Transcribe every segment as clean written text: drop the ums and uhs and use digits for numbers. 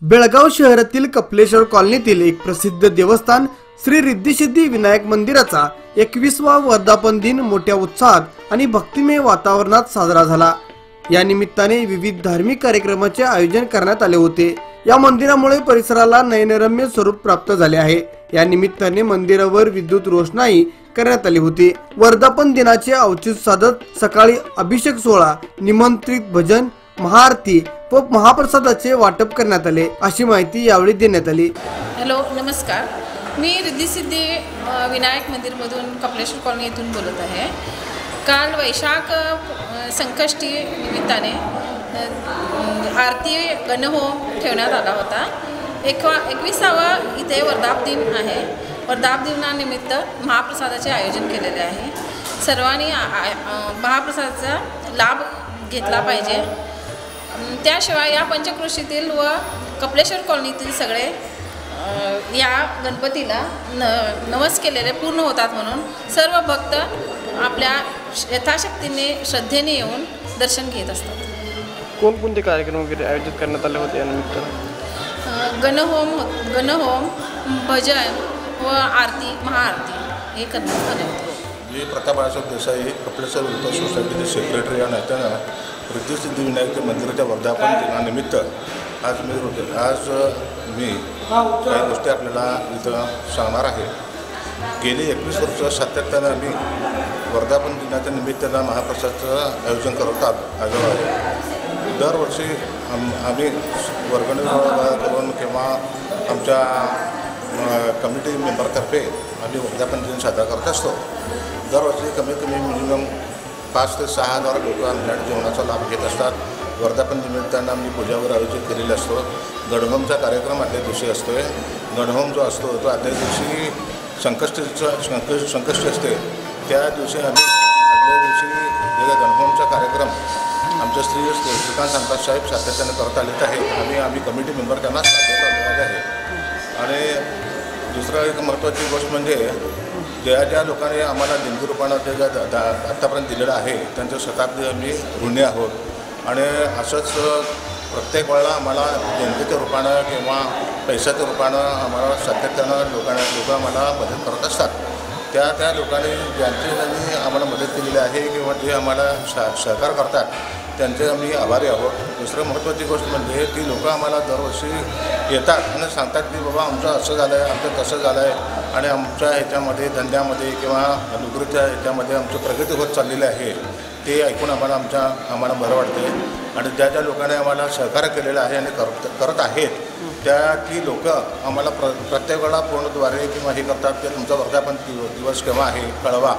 बेळगाव शहरातील कपलेश्वर कॉलनीतील एक प्रसिद्ध देवस्थान श्री रिद्धिसिद्धी विनायक मंदिराचा 21वा वर्धापन दिन मोठ्या उत्साहात आणि भक्तिमय वातावरणात साजरा झाला। या निमित्ताने विविध धार्मिक कार्यक्रमाचे आयोजन करण्यात आले होते। या मंदिरामुळे परिसराला नयनरम्य स्वरूप प्राप्त झाले आहे। या निमित्ताने मंदिरावर विद्युत रोषणाई करण्यात आली होती। वर्धापन दिनाचे औचित्य साधत सकाळी अभिषेक सोहळा, निमंत्रित भजन, महाआरती व महाप्रसादाचे वाटप करण्यात आले, अशी माहिती यावेळी देण्यात आली। हॅलो, नमस्कार। मी रिद्धिसिद्धी विनायक मंदिरमधून कपलेश्वर कॉलनी येथून बोलत आहे। काल वैशाख संकष्टी निमित्ताने आरती गणहोम ठेवण्यात आला होता। 21वा इथे वर्धापन दिन आहे। वर्धापन दिनानिमित्त महाप्रसादाचे आयोजन केलेले आहे। सर्वांनी महाप्रसादाचा लाभ घेतला पाहिजे। त्याशिवाय या पंचक्रोशीतील व कपलेश्वर कॉलनीतील सगळे या गणपतीला नवस केलेले पूर्ण होतात, म्हणून सर्व भक्त आपल्या यथाशक्तीने श्रद्धेने येऊन दर्शन घेत असतात। कोणकोणते कार्यक्रम वगैरे आयोजित करण्यात आले होते या निमित्ताने? गणहोम, भजन व आरती, महाआरती हे करण्यात आले होते। मी प्रताप देसाई, कपलेश्वर वेलफेअर सोसायटीचे सेक्रेटरी या नात्यानं रिद्धिसिद्धी विनायक मंदिराच्या वर्धापन दिनानिमित्त आज मी काही गोष्टी आपल्याला इथं सांगणार आहे। गेली 21 वर्ष सातत्यानं आम्ही वर्धापन दिनाच्या निमित्तानं महाप्रसादाचं आयोजन करत आलो आहे। दरवर्षी आम्ही वर्गणी करून किंवा आमच्या कमिटी मेंबरतर्फे आम्ही वर्धापन दिन साजरा करत असतो। दरवर्षी कमीत कमी मिनिमम 5 ते 6 हजार लोक आमच्या जेवणाचा लाभ घेत असतात। वर्धापन निमित्तानं आम्ही पूजावर आयोजित केलेला असतो। गणहोमचा कार्यक्रम आदल्या दिवशी असतो। गणहोम जो असतो तो आदल्या दिवशी संकष्टी असते, त्या दिवशी आम्ही आदल्या दिवशी गणहोमचा कार्यक्रम आमच्या श्रीकांत संताप साहेब सातत्यानं करत आलेत आहे। आम्ही कमिटी मेंबर त्यांना सादर मिळाले आहे। आणि दुसरं एक महत्त्वाची गोष्ट म्हणजे ज्या लोकांनी आम्हाला देणगी रूपानं ते आत्तापर्यंत दिलेलं आहे त्यांचं शताब्दी आम्ही ऋणी आहोत। आणि असंच प्रत्येक वेळेला आम्हाला देणगीच्या रूपानं किंवा पैशाच्या रूपानं आम्हाला सातत्यानं लोक आम्हाला मदत करत असतात। त्या लोकांनी ज्यांनी आम्हाला मदत केलेली आहे किंवा जे आम्हाला सहकार करतात त्यांचे आम्ही आभारी आहोत। दुसरं महत्त्वाची गोष्ट म्हणजे ती लोकं आम्हाला दरवर्षी येतात आणि सांगतात की बाबा आमचं असं झालं आहे, आमचं तसं झालं आहे आणि आमच्या ह्याच्यामध्ये धंद्यामध्ये किंवा नोकरीच्या ह्याच्यामध्ये आमची प्रगती होत चाललेली आहे। ते ऐकून आम्हाला बरं वाटते। आणि ज्या लोकांनी आम्हाला सहकार्य केलेलं आहे आणि करत आहेत ती लोकं आम्हाला प्रत्येक वेळा फोनद्वारे किंवा हे करतात की तुमचा वर्धापन दिवस केव्हा आहे कळवा,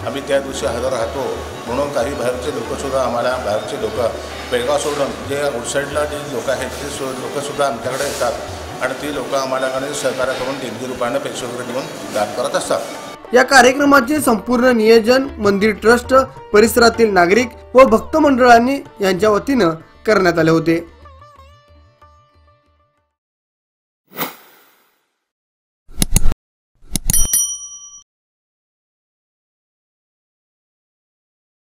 आम्ही त्या दिवशी हजर राहतो। म्हणून काही बाहेरचे लोकंसुद्धा बाहेरचे लोक बेळगाव सोडून जे आउटसाईडला जे लोक आहेत ते लोकंसुद्धा आमच्याकडे येतात आणि ती लोकं आम्हाला सहकार्य करून देणगी रूपाने पैसे वगैरे देऊन दान करत असतात। या कार्यक्रमाचे संपूर्ण नियोजन मंदिर ट्रस्ट, परिसरातील नागरिक व भक्त मंडळांनी यांच्या वतीनं करण्यात आले होते।